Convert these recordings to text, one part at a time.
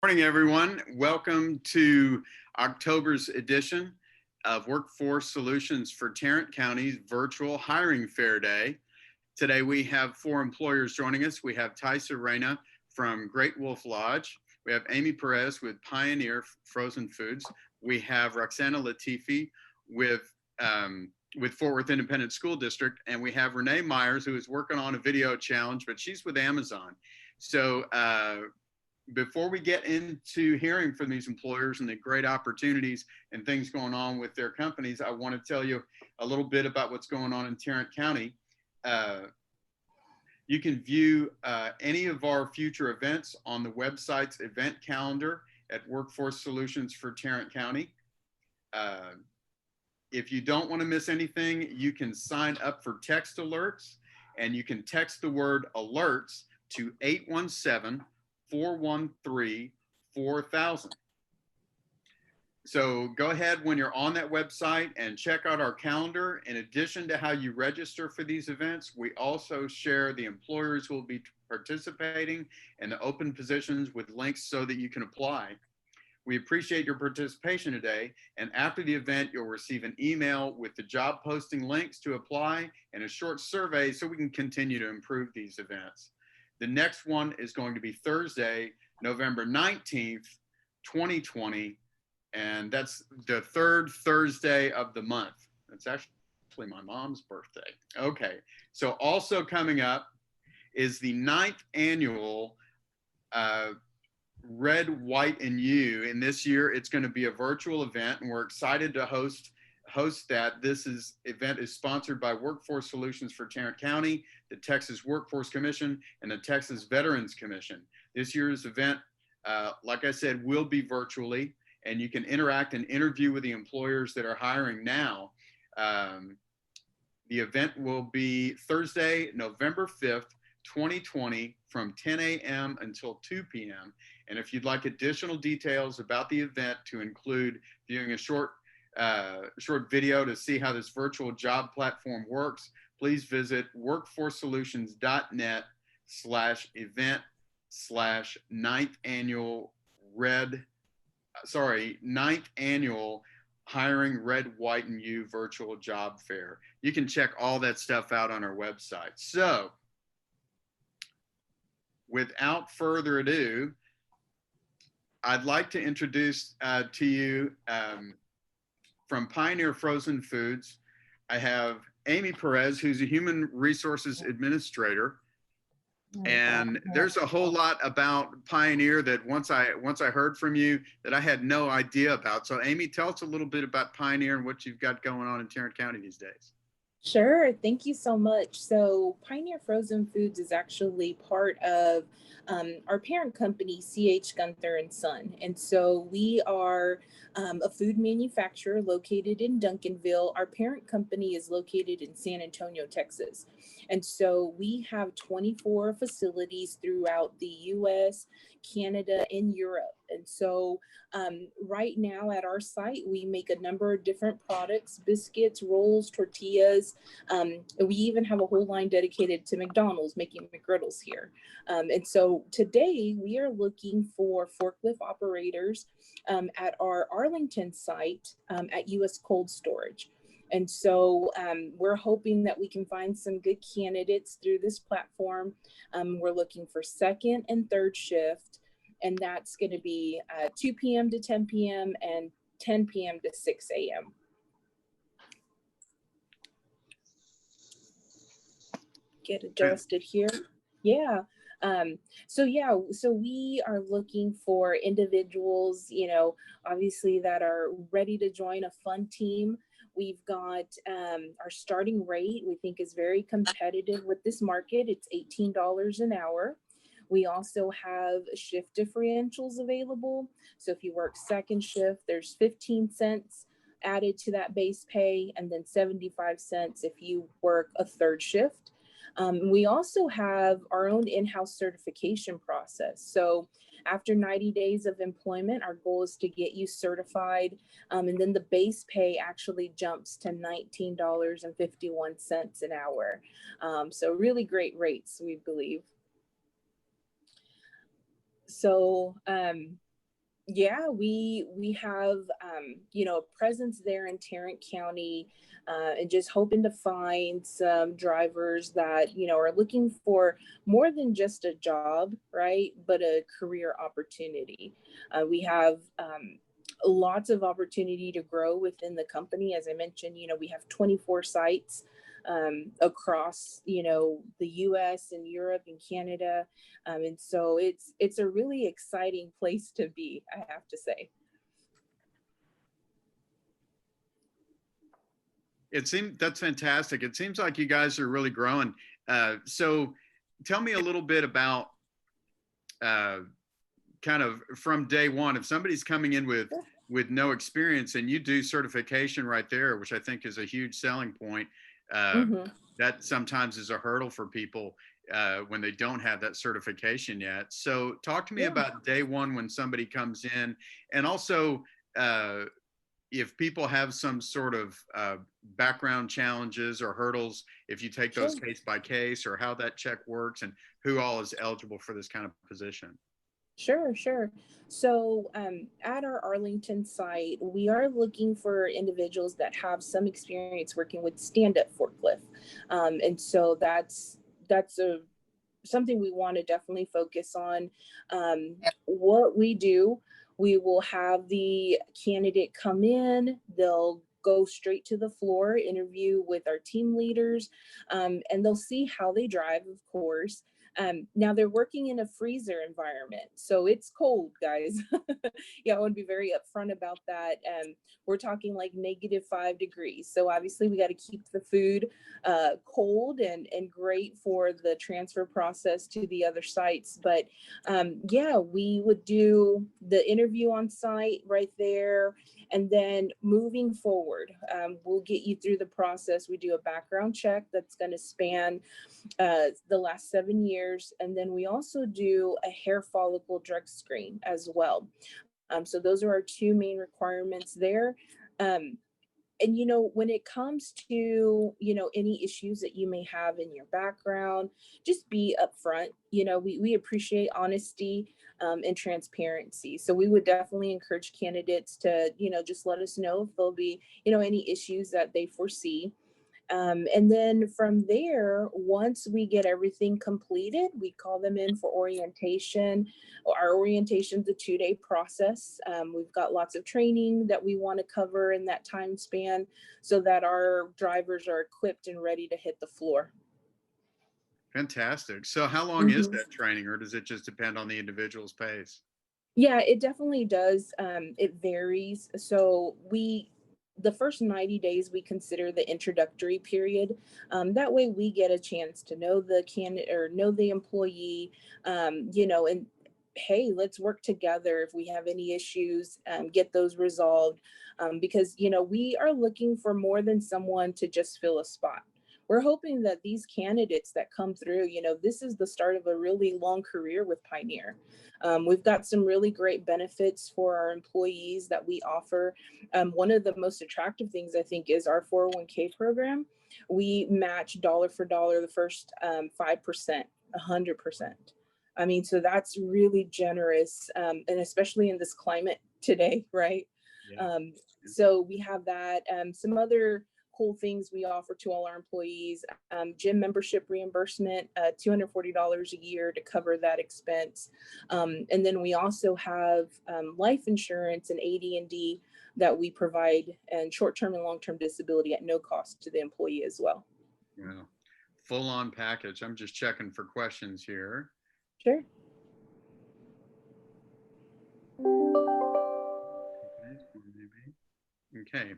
Morning, everyone. Welcome to October's edition of Workforce Solutions for Tarrant County's virtual hiring fair day. Today we have four employers joining us. We have Taisa Reina from Great Wolf Lodge. We have Amy Perez with Pioneer Frozen Foods. We have Roxanna Latifi with Fort Worth Independent School District. And we have Renee Myers, who is working on a video challenge, but she's with Amazon. So before we get into hearing from these employers and the great opportunities and things going on with their companies, I want to tell you a little bit about what's going on in Tarrant County. You can view any of our future events on the website's event calendar at Workforce Solutions for Tarrant County. If you don't want to miss anything, you can sign up for text alerts, and you can text the word alerts to 817-413-4000. So go ahead when you're on that website and check out our calendar. In addition to how you register for these events, we also share the employers who will be participating and the open positions with links so that you can apply. We appreciate your participation today, and after the event, you'll receive an email with the job posting links to apply and a short survey so we can continue to improve these events. The next one is going to be Thursday, November 19th, 2020, and that's the third Thursday of the month. That's actually my mom's birthday. Okay, so also coming up is the 9th annual Red, White, and You, and this year it's going to be a virtual event, and we're excited to host that. This event is sponsored by Workforce Solutions for Tarrant County, the Texas Workforce Commission, and the Texas Veterans Commission. This year's event, like I said, will be virtually, and you can interact and interview with the employers that are hiring now. The event will be Thursday, November 5th, 2020, from 10 a.m. until 2 p.m. And if you'd like additional details about the event, to include viewing a short video to see how this virtual job platform works, please visit workforcesolutions.net/event/9th annual Hiring Red, White, and You virtual job fair. You can check all that stuff out on our website. So without further ado, I'd like to introduce to you from Pioneer Frozen Foods. I have Amy Perez, who's a human resources administrator. And there's a whole lot about Pioneer that once I heard from you that I had no idea about. So Amy, tell us a little bit about Pioneer and what you've got going on in Tarrant County these days. Sure. Thank you so much. So Pioneer Frozen Foods is actually part of our parent company, C.H. Gunther and Son. And so we are a food manufacturer located in Duncanville. Our parent company is located in San Antonio, Texas. And so we have 24 facilities throughout the U.S., Canada, and Europe. And so right now at our site, we make a number of different products: biscuits, rolls, tortillas. We even have a whole line dedicated to McDonald's, making McGriddles here. And so today we are looking for forklift operators at our Arlington site at U.S. Cold Storage. And so we're hoping that we can find some good candidates through this platform. We're looking for second and third shift, and that's going to be 2 p.m. to 10 p.m. and 10 p.m. to 6 a.m. Get adjusted here. Yeah. So we are looking for individuals, obviously that are ready to join a fun team. We've got our starting rate, we think, is very competitive with this market. It's $18 an hour. We also have shift differentials available. So if you work second shift, there's 15 cents added to that base pay, and then 75 cents if you work a third shift. We also have our own in-house certification process. So after 90 days of employment, our goal is to get you certified. And then the base pay actually jumps to $19.51 an hour. So really great rates, we believe. So Yeah, we have a presence there in Tarrant County, and just hoping to find some drivers that are looking for more than just a job, right? But a career opportunity. We have lots of opportunity to grow within the company. As I mentioned, we have 24 sites across the U.S. and Europe and Canada, and so it's a really exciting place to be, I have to say. That's fantastic. It seems like you guys are really growing. So tell me a little bit about uh, kind of from day one, if somebody's coming in with no experience and you do certification right there, which I think is a huge selling point, uh, Mm-hmm. that sometimes is a hurdle for people when they don't have that certification yet. So talk to me Yeah, about day one when somebody comes in, and also uh, if people have some sort of background challenges or hurdles, if you take those sure. case by case, or how that check works and who all is eligible for this kind of position. Sure, sure. So, at our Arlington site, we are looking for individuals that have some experience working with stand-up forklift, and so that's a something we want to definitely focus on. What we do, we will have the candidate come in, they'll go straight to the floor, interview with our team leaders, and they'll see how they drive, of course. Now they're working in a freezer environment, so it's cold, guys. Yeah, I want to be very upfront about that. We're talking like -5 degrees. So obviously we got to keep the food cold and great for the transfer process to the other sites. But yeah, we would do the interview on site right there. And then moving forward, we'll get you through the process. We do a background check that's going to span the last 7 years. And then we also do a hair follicle drug screen as well. So those are our two main requirements there. Um, and when it comes to any issues that you may have in your background, just be upfront. We appreciate honesty and transparency, so we would definitely encourage candidates to just let us know if there'll be any issues that they foresee. And then from there, once we get everything completed, we call them in for orientation. Our orientation is a 2-day process. We've got lots of training that we want to cover in that time span so that our drivers are equipped and ready to hit the floor. Fantastic. So how long is Mhm. that training, or does it just depend on the individual's pace? Yeah, it definitely does. It varies. So the first 90 days we consider the introductory period. That way we get a chance to know the candidate or know the employee, and hey, let's work together if we have any issues, get those resolved. Because, we are looking for more than someone to just fill a spot. We're hoping that these candidates that come through, this is the start of a really long career with Pioneer. We've got some really great benefits for our employees that we offer. One of the most attractive things I think is our 401k program. We match dollar for dollar the first 5%, 100%. I mean, so that's really generous, and especially in this climate today, right? Yeah. Um, so we have that. Some other cool things we offer to all our employees: gym membership reimbursement, $240 a year to cover that expense. And then we also have life insurance and AD&D that we provide, and short-term and long-term disability at no cost to the employee as well. Yeah. Full on package. I'm just checking for questions here. Sure. Okay.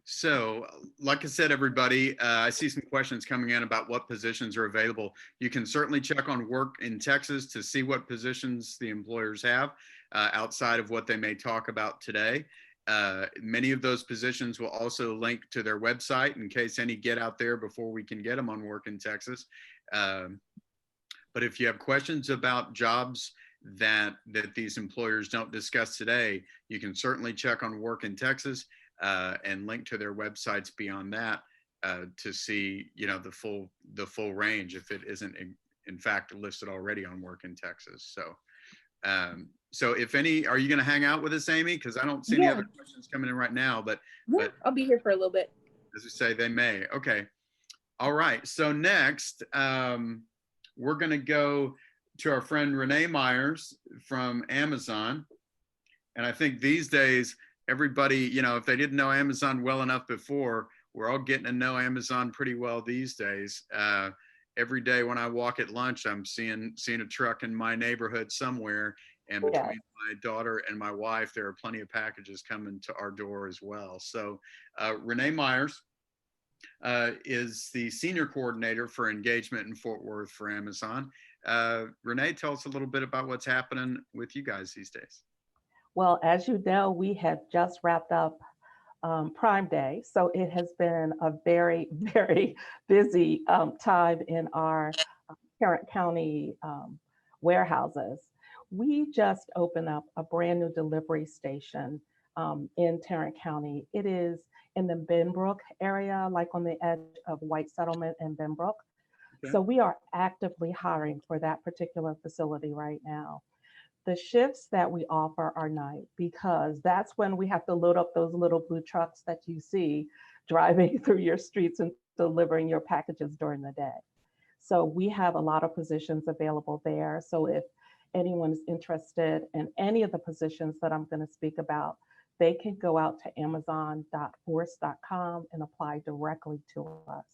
So, like I said, everybody, I see some questions coming in about what positions are available. You can certainly check on Work in Texas to see what positions the employers have outside of what they may talk about today. Many of those positions will also link to their website in case any get out there before we can get them on Work in Texas. Um, but if you have questions about jobs that these employers don't discuss today, you can certainly check on Work in Texas and link to their websites beyond that to see the full range if it isn't in fact listed already on Work in Texas. So So if any, are you going to hang out with us, Amy? Because I don't see any Yeah, other questions coming in right now, yeah, but I'll be here for a little bit. as we say, they may. Okay. All right. So next, we're going to go to our friend Renee Myers from Amazon. And I think these days, everybody, you know, if they didn't know Amazon well enough before, we're all getting to know Amazon pretty well these days. Every day when I walk at lunch, I'm seeing a truck in my neighborhood somewhere. And Yes. between my daughter and my wife, there are plenty of packages coming to our door as well. So Renee Myers is the senior coordinator for engagement in Fort Worth for Amazon. Renee, tell us a little bit about what's happening with you guys these days. Well, as you know, we have just wrapped up Prime Day. So it has been a very, very busy time in our Tarrant County warehouses. We just opened up a brand new delivery station in Tarrant County. It is in the Benbrook area, like on the edge of White Settlement and Benbrook. Okay. So we are actively hiring for that particular facility right now. The shifts that we offer are night because that's when we have to load up those little blue trucks that you see driving through your streets and delivering your packages during the day. So we have a lot of positions available there. So if anyone is interested in any of the positions that I'm going to speak about, they can go out to amazon.force.com and apply directly to us.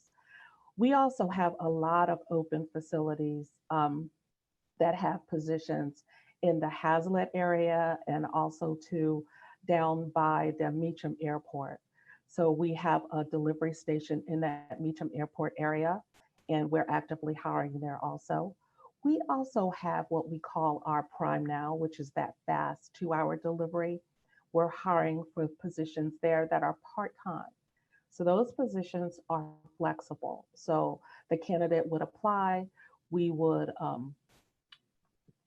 We also have a lot of open facilities that have positions in the Hazlet area and also to down by the Meacham Airport. So we have a delivery station in that Meacham Airport area, and we're actively hiring there also. We also have what we call our Prime Now, which is that fast 2-hour delivery. We're hiring for positions there that are part-time. So those positions are flexible. So the candidate would apply, we would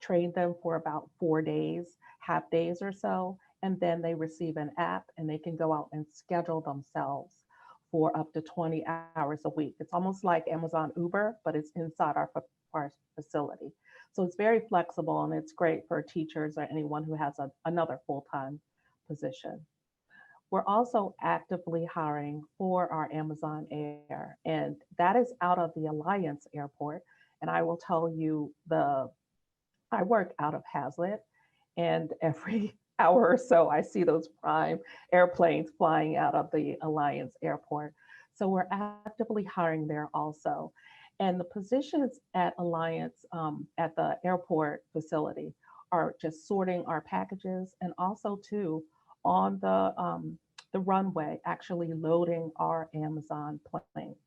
train them for about 4 days, half days or so, and then they receive an app and they can go out and schedule themselves for up to 20 hours a week. It's almost like Amazon Uber, but it's inside our facility. So it's very flexible and it's great for teachers or anyone who has another full-time position. We're also actively hiring for our Amazon Air, and that is out of the Alliance Airport. And I will tell you, I work out of Hazlet, and every hour or so, I see those Prime airplanes flying out of the Alliance Airport. So we're actively hiring there also. And the positions at Alliance at the airport facility are just sorting our packages and also too on the runway, actually loading our Amazon planes.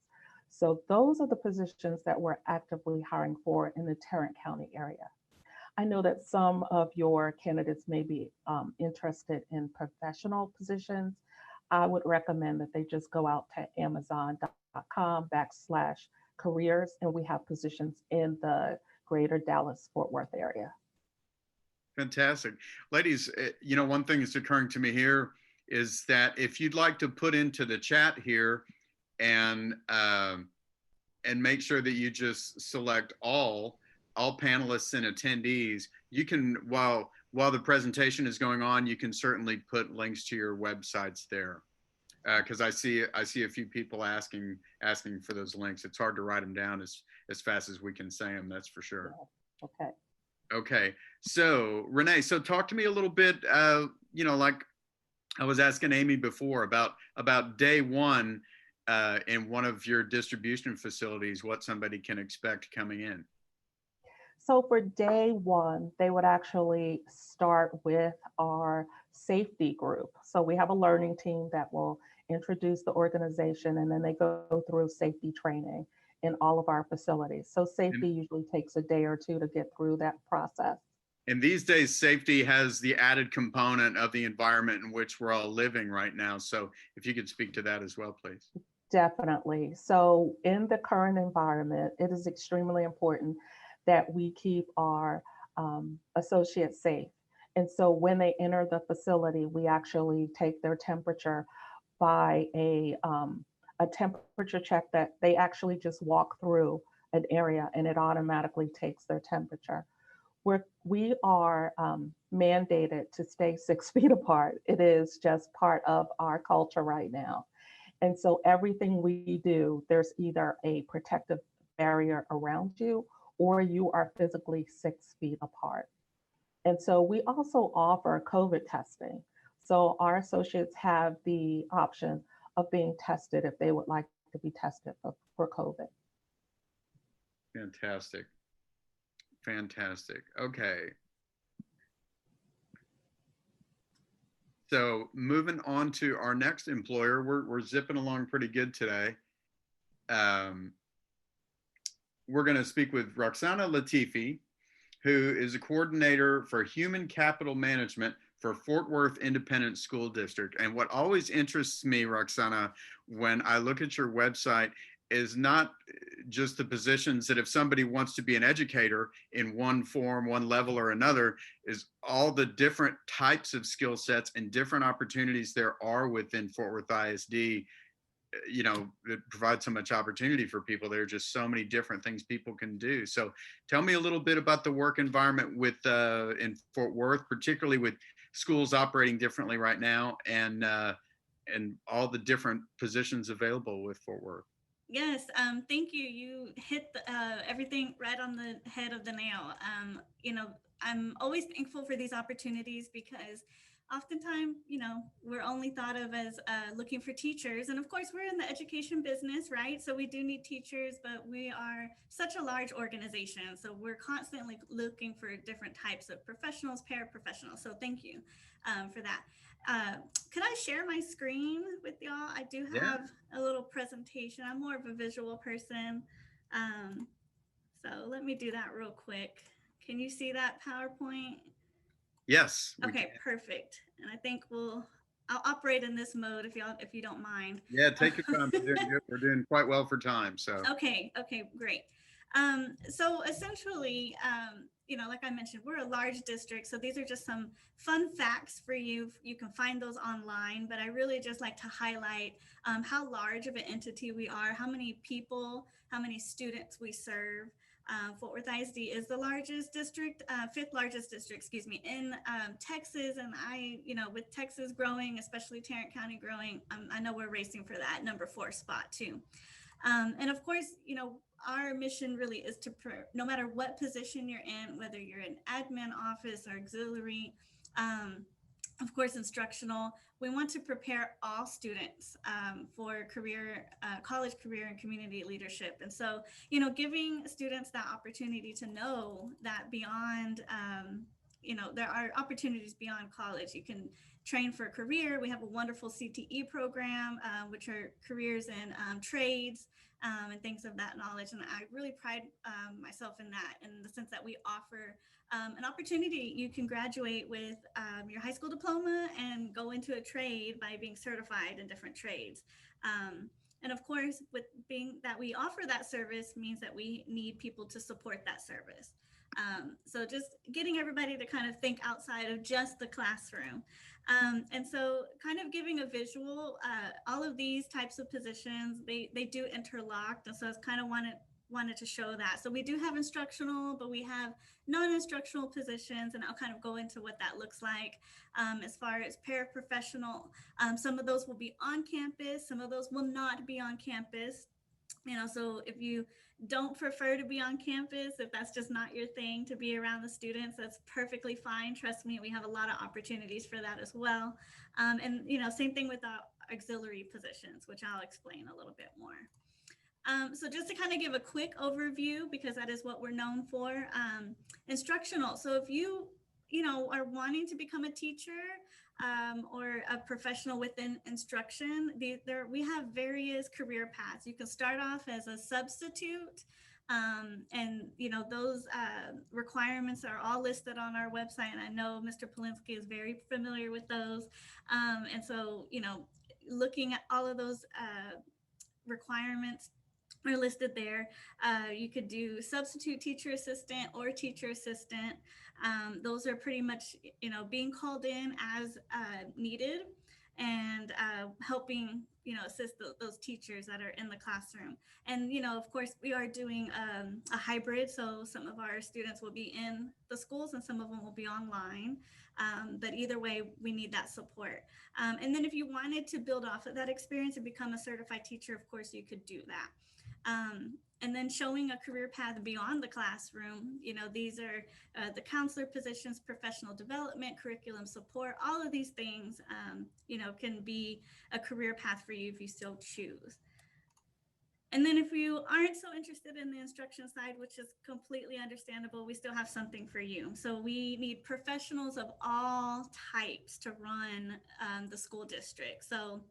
So those are the positions that we're actively hiring for in the Tarrant County area. I know that some of your candidates may be interested in professional positions. I would recommend that they just go out to amazon.com/careers, and we have positions in the greater Dallas Fort Worth area. Fantastic. Ladies, you know, one thing that's occurring to me here is that if you'd like to put into the chat here and make sure that you just select all panelists and attendees, you can, while the presentation is going on, you can certainly put links to your websites there. Because I see a few people asking for those links. It's hard to write them down as fast as we can say them. That's for sure. Okay. Okay. So Renee, so talk to me a little bit. You know, like I was asking Amy before about day one in one of your distribution facilities, what somebody can expect coming in. So for day one, they would actually start with our safety group. So we have a learning team that will introduce the organization, and then they go through safety training in all of our facilities. So safety usually takes a day or two to get through that process. And these days, safety has the added component of the environment in which we're all living right now. So if you could speak to that as well, please. Definitely. So in the current environment, it is extremely important that we keep our associates safe. And so when they enter the facility, we actually take their temperature by a temperature check that they actually just walk through an area and it automatically takes their temperature. we are mandated to stay 6 feet apart. It is just part of our culture right now. And so everything we do, there's either a protective barrier around you or you are physically 6 feet apart. And so we also offer COVID testing. So our associates have the option of being tested if they would like to be tested for COVID. Fantastic. Fantastic. Okay. So moving on to our next employer, we're zipping along pretty good today. We're going to speak with Roxanna Latifi, who is a coordinator for human capital management for Fort Worth Independent School District. And what always interests me, Roxanna, when I look at your website is not just the positions that if somebody wants to be an educator in one form, one level or another, is all the different types of skill sets and different opportunities there are within Fort Worth ISD. You know, it provides so much opportunity for people. There are just so many different things people can do. So tell me a little bit about the work environment with in Fort Worth, particularly with schools operating differently right now, and all the different positions available with Fort Worth. Yes, thank you. You hit everything right on the head of the nail. You know, I'm always thankful for these opportunities because oftentimes, you know, we're only thought of as looking for teachers. And of course, we're in the education business, right? So we do need teachers, but we are such a large organization. So we're constantly looking for different types of professionals, paraprofessionals. So thank you for that. Could I share my screen with y'all? I do have a little presentation. I'm more of a visual person. So let me do that real quick. Can you see that PowerPoint? Yes. Okay, perfect. And I think I'll operate in this mode if you don't mind. Yeah, take your time. We're doing quite well for time. So okay, great. So essentially, you know, like I mentioned, we're a large district. So these are just some fun facts for you. You can find those online, but I really just like to highlight how large of an entity we are, how many people, how many students we serve. Fort Worth ISD is the largest district, fifth largest district, excuse me, in Texas. And you know, with Texas growing, especially Tarrant County growing, I know we're racing for that number 4 spot too. And of course, you know, our mission really is to, no matter what position you're in, whether you're in admin office or auxiliary, of course, instructional, we want to prepare all students for career, college career and community leadership. And so, you know, giving students that opportunity to know that beyond, you know, there are opportunities beyond college. You can train for a career. We have a wonderful CTE program, which are careers in trades and things of that knowledge. And I really pride myself in that, in the sense that we offer an opportunity. You can graduate with your high school diploma and go into a trade by being certified in different trades. And of course, with being that we offer that service means that we need people to support that service. So just getting everybody to kind of think outside of just the classroom. And so kind of giving a visual, all of these types of positions, they do interlock. And so it's kind of wanted to show that. So we do have instructional, but we have non-instructional positions, and I'll kind of go into what that looks like. As far as paraprofessional, some of those will be on campus, some of those will not be on campus. You know, so if you don't prefer to be on campus, if that's just not your thing to be around the students, that's perfectly fine. Trust me, we have a lot of opportunities for that as well. And, you know, same thing with the auxiliary positions, which I'll explain a little bit more. So just to kind of give a quick overview, because that is what we're known for, instructional. So if you know, are wanting to become a teacher or a professional within instruction, we have various career paths. You can start off as a substitute, and you know, those requirements are all listed on our website. And I know Mr. Polansky is very familiar with those. And so, you know, looking at all of those requirements are listed there. You could do substitute teacher assistant or teacher assistant. Those are pretty much, you know, being called in as needed and helping, assist those teachers that are in the classroom. And, of course, we are doing a hybrid. So some of our students will be in the schools and some of them will be online. But either way, we need that support. And then if you wanted to build off of that experience and become a certified teacher, of course, you could do that. And then showing a career path beyond the classroom, these are the counselor positions, professional development, curriculum support, all of these things, can be a career path for you if you still choose. And then if you aren't so interested in the instruction side, which is completely understandable, we still have something for you. So we need professionals of all types to run the school district. So,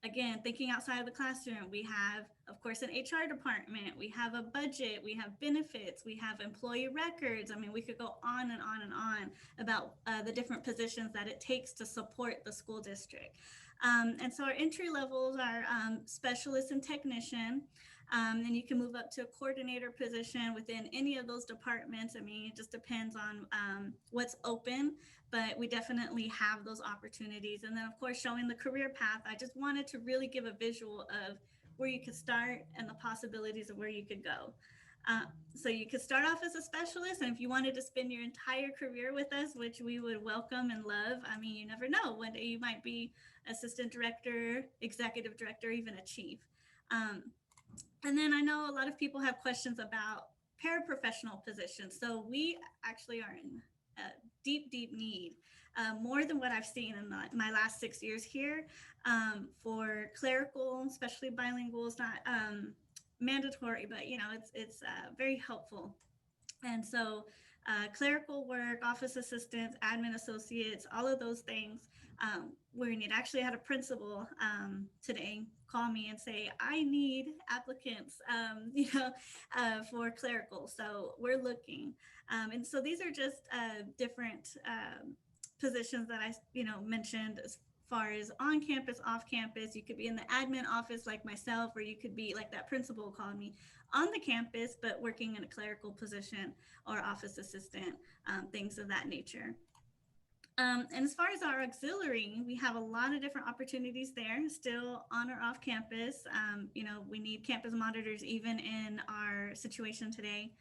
again, thinking outside of the classroom, we have, of course, an HR department, we have a budget, we have benefits, we have employee records. I mean, we could go on and on and on about the different positions that it takes to support the school district. And so our entry levels are specialist and technician. And you can move up to a coordinator position within any of those departments. I mean, it just depends on what's open, but we definitely have those opportunities. And then, of course, showing the career path, I just wanted to really give a visual of where you could start and the possibilities of where you could go. So you could start off as a specialist, and if you wanted to spend your entire career with us, which we would welcome and love, I mean, you never know. One day you might be assistant director, executive director, even a chief. And then I know a lot of people have questions about paraprofessional positions. So we actually are in a deep, deep need, more than what I've seen in my last 6 years here, for clerical, especially bilingual. It's not mandatory, but it's very helpful. And so clerical work, office assistants, admin associates, all of those things, we need. Actually, I had a principal today call me and say, I need applicants, for clerical. So we're looking. And so these are just different positions that I, mentioned as far as on campus, off campus. You could be in the admin office like myself, or you could be like that principal called me on the campus, but working in a clerical position or office assistant, things of that nature. And as far as our auxiliary, we have a lot of different opportunities there, still on or off campus. We need campus monitors even in our situation today.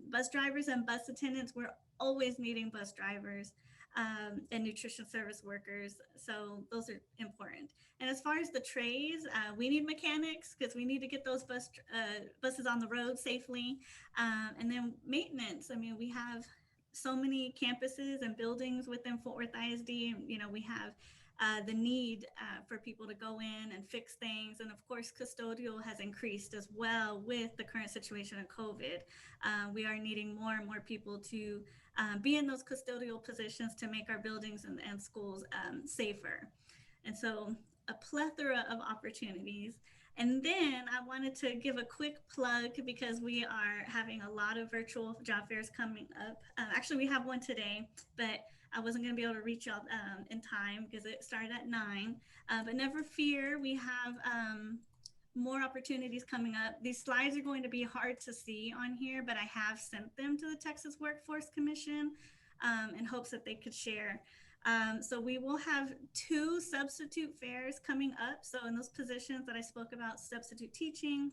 Bus drivers and bus attendants, we're always needing bus drivers, and nutrition service workers. So those are important. And as far as the trades, we need mechanics because we need to get those buses on the road safely. And then maintenance. I mean, we have so many campuses and buildings within Fort Worth ISD. We have the need for people to go in and fix things. And of course, custodial has increased as well with the current situation of COVID. We are needing more and more people to be in those custodial positions to make our buildings and schools safer. And so a plethora of opportunities. And then I wanted to give a quick plug because we are having a lot of virtual job fairs coming up. Actually, we have one today, but I wasn't going to be able to reach out in time because it started at 9. But never fear, we have more opportunities coming up. These slides are going to be hard to see on here, but I have sent them to the Texas Workforce Commission in hopes that they could share. So we will have 2 substitute fairs coming up. So in those positions that I spoke about, substitute teaching,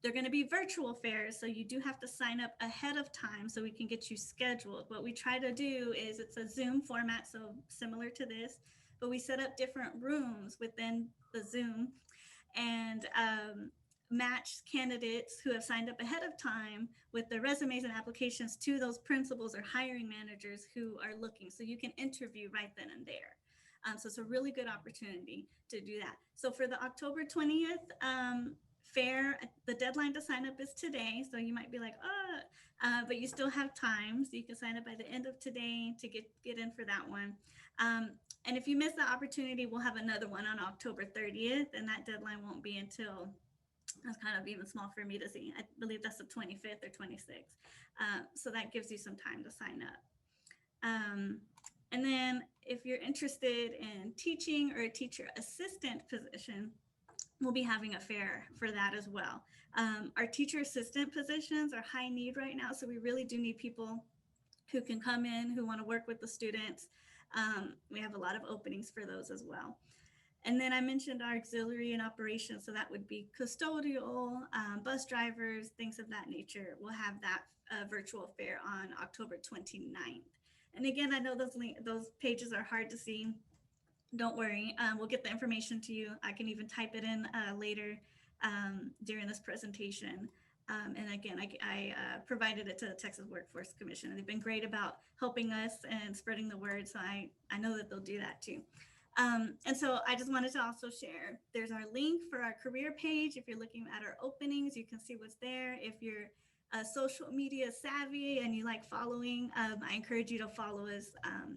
they're going to be virtual fairs. So you do have to sign up ahead of time so we can get you scheduled. What we try to do is it's a Zoom format, so similar to this, but we set up different rooms within the Zoom and match candidates who have signed up ahead of time with their resumes and applications to those principals or hiring managers who are looking. So you can interview right then and there. So it's a really good opportunity to do that. So for the October 20th fair, the deadline to sign up is today. So you might be like, but you still have time. So you can sign up by the end of today to get in for that one. And if you miss the opportunity, we'll have another one on October 30th, and that deadline won't be until, that's kind of even small for me to see. I believe that's the 25th or 26th. So that gives you some time to sign up. And then if you're interested in teaching or a teacher assistant position, we'll be having a fair for that as well. Our teacher assistant positions are high need right now. So we really do need people who can come in, who want to work with the students. We have a lot of openings for those as well. And then I mentioned our auxiliary and operations. So that would be custodial, bus drivers, things of that nature. We'll have that virtual fair on October 29th. And again, I know those pages are hard to see. Don't worry, we'll get the information to you. I can even type it in later during this presentation. And again, I provided it to the Texas Workforce Commission. They've been great about helping us and spreading the word. So I know that they'll do that too. And so I just wanted to also share, there's our link for our career page. If you're looking at our openings, you can see what's there. If you're social media savvy and you like following, I encourage you to follow us.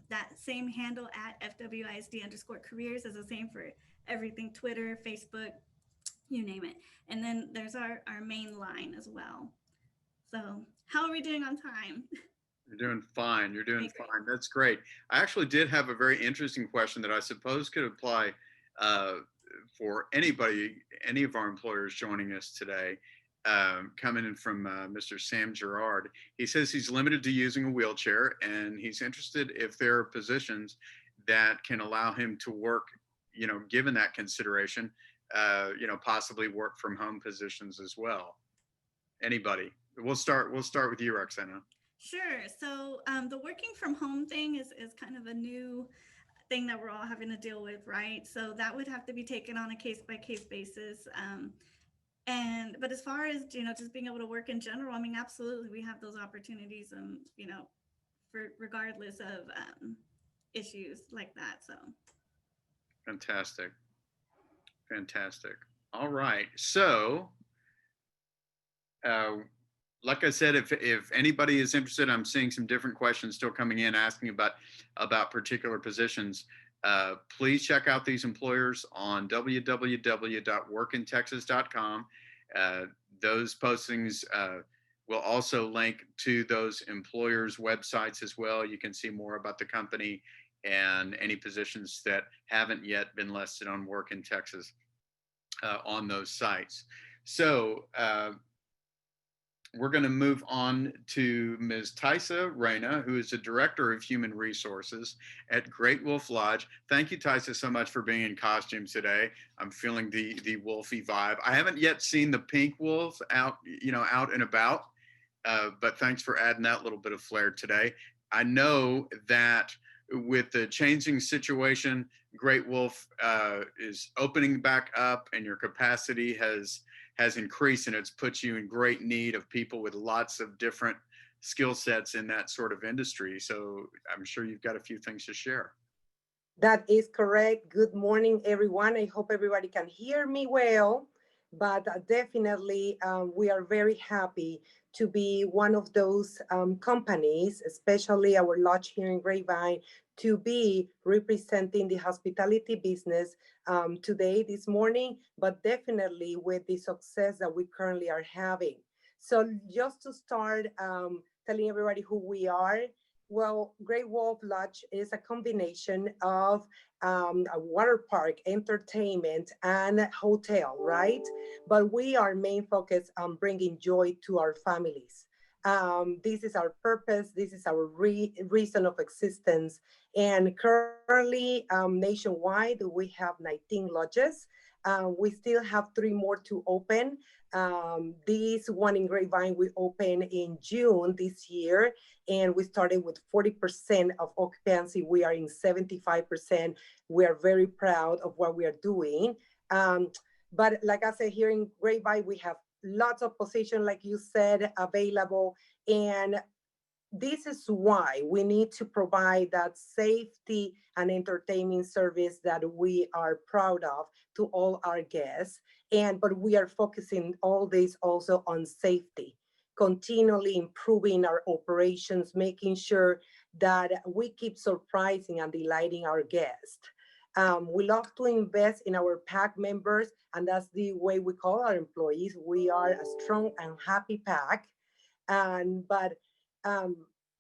That same handle at FWISD_careers is the same for everything, Twitter, Facebook, you name it. And then there's our main line as well. So how are we doing on time? You're doing fine. You're doing fine. That's great. I actually did have a very interesting question that I suppose could apply for anybody, any of our employers joining us today. Coming in from Mr. Sam Gerard. He says he's limited to using a wheelchair, and he's interested if there are positions that can allow him to work, you know, given that consideration, you know, possibly work from home positions as well. Anybody? We'll start with you, Roxanna. Sure. So the working from home thing is kind of a new thing that we're all having to deal with, right? So that would have to be taken on a case-by-case basis. But as far as, you know, just being able to work in general, I mean, absolutely, we have those opportunities, you know, for regardless of issues like that. So. Fantastic. Fantastic. All right. So, like I said, if anybody is interested, I'm seeing some different questions still coming in asking about particular positions. Please check out these employers on www.workintexas.com. Those postings will also link to those employers' websites as well. You can see more about the company and any positions that haven't yet been listed on Work in Texas on those sites. So we're going to move on to Ms. Taisa Reina, who is the Director of Human Resources at Great Wolf Lodge. Thank you, Taisa, so much for being in costume today. I'm feeling the wolfy vibe. I haven't yet seen the pink wolf out and about, but thanks for adding that little bit of flair today. I know that with the changing situation, Great Wolf is opening back up, and your capacity has increased, and it's put you in great need of people with lots of different skill sets in that sort of industry. So I'm sure you've got a few things to share. That is correct. Good morning, everyone. I hope everybody can hear me well, but definitely we are very happy to be one of those companies, especially our lodge here in Grapevine, to be representing the hospitality business today, this morning, but definitely with the success that we currently are having. So just to start telling everybody who we are, well, Great Wolf Lodge is a combination of a water park, entertainment, and hotel, right? But we are main focus on bringing joy to our families. This is our purpose. This is our reason of existence. And currently, nationwide, we have 19 lodges. We still have 3 more to open. This one in Grapevine, we opened in June this year, and we started with 40% of occupancy. We are in 75%. We are very proud of what we are doing. But like I said, here in Grapevine, we have lots of positions, like you said, available. And this is why we need to provide that safety and entertainment service that we are proud of to all our guests. But we are focusing all this also on safety, continually improving our operations, making sure that we keep surprising and delighting our guests. We love to invest in our PAC members, and that's the way we call our employees. We are a strong and happy PAC. But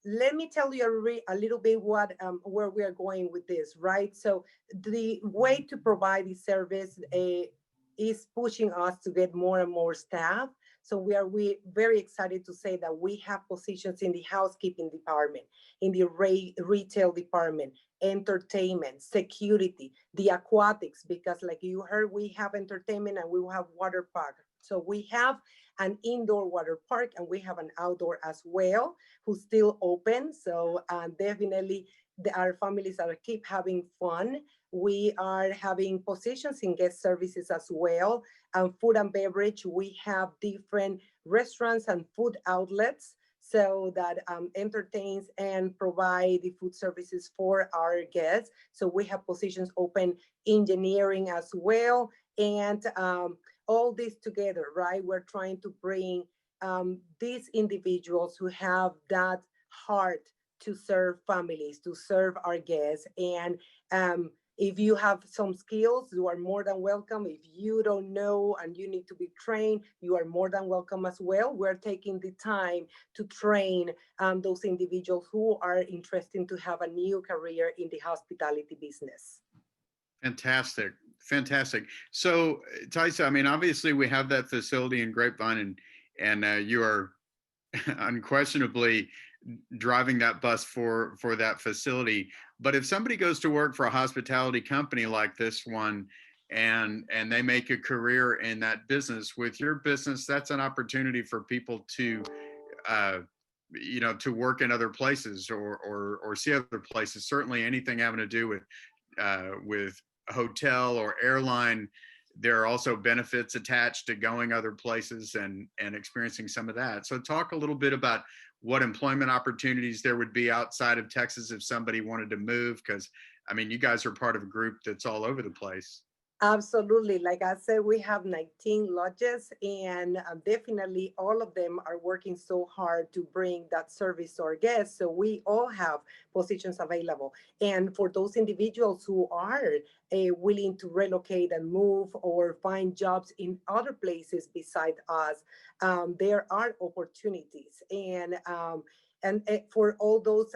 let me tell you a little bit where we are going with this, right? So the way to provide this service is pushing us to get more and more staff. So we very excited to say that we have positions in the housekeeping department, in the retail department, entertainment, security, the aquatics, because like you heard, we have entertainment and we will have water park. So we have an indoor water park and we have an outdoor as well, who's still open. So definitely our families are keep having fun. We are having positions in guest services as well. And food and beverage, we have different restaurants and food outlets so that entertains and provide the food services for our guests. So we have positions open, engineering as well, and all this together, right? We're trying to bring these individuals who have that heart to serve families, to serve our guests. And if you have some skills, you are more than welcome. If you don't know and you need to be trained, you are more than welcome as well. We're taking the time to train those individuals who are interested to have a new career in the hospitality business. Fantastic. Fantastic. So Taisa, I mean, obviously we have that facility in Grapevine, and you are unquestionably driving that bus for that facility. But if somebody goes to work for a hospitality company like this one, and they make a career in that business, with your business, that's an opportunity for people to to work in other places or see other places. Certainly anything having to do with a hotel or airline. There are also benefits attached to going other places and experiencing some of that. So talk a little bit about what employment opportunities there would be outside of Texas if somebody wanted to move, because I mean, you guys are part of a group that's all over the place. Absolutely. Like I said, we have 19 lodges, and definitely all of them are working so hard to bring that service to our guests. So we all have positions available. And for those individuals who are willing to relocate and move or find jobs in other places beside us, there are opportunities. And for all those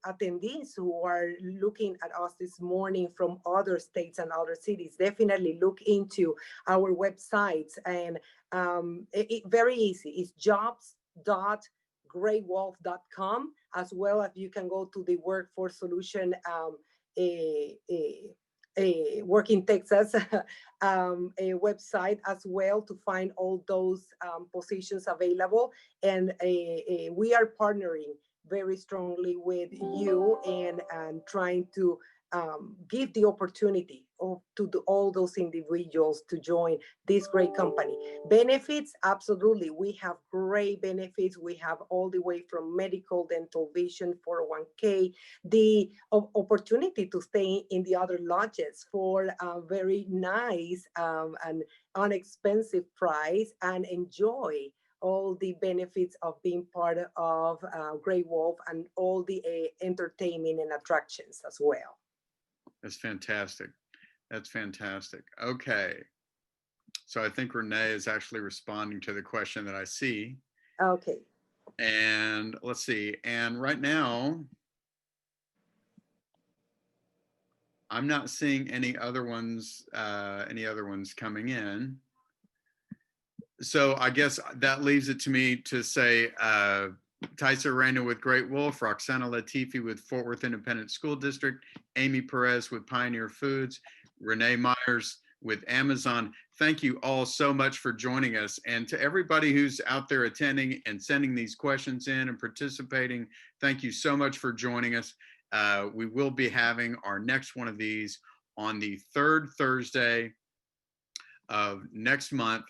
attendees who are looking at us this morning from other states and other cities, definitely look into our websites. And very easy. It's jobs.greywolf.com, as well as you can go to the Workforc Solution Work in Texas a website as well to find all those positions available. And we are partnering very strongly with you and trying to give the opportunity to all those individuals to join this great company. Benefits, absolutely. We have great benefits. We have all the way from medical, dental, vision, 401k, the opportunity to stay in the other lodges for a very nice and inexpensive price and enjoy all the benefits of being part of Grey Wolf and all the entertainment and attractions as well. That's fantastic. That's fantastic. Okay. So I think Renee is actually responding to the question that I see. Okay. And let's see. And right now, I'm not seeing any other ones coming in. So I guess that leaves it to me to say, Taisa Reina with Great Wolf, Roxanna Latifi with Fort Worth Independent School District, Amy Perez with Pioneer Foods, Renee Myers with Amazon. Thank you all so much for joining us. And to everybody who's out there attending and sending these questions in and participating, thank you so much for joining us. We will be having our next one of these on the third Thursday of next month.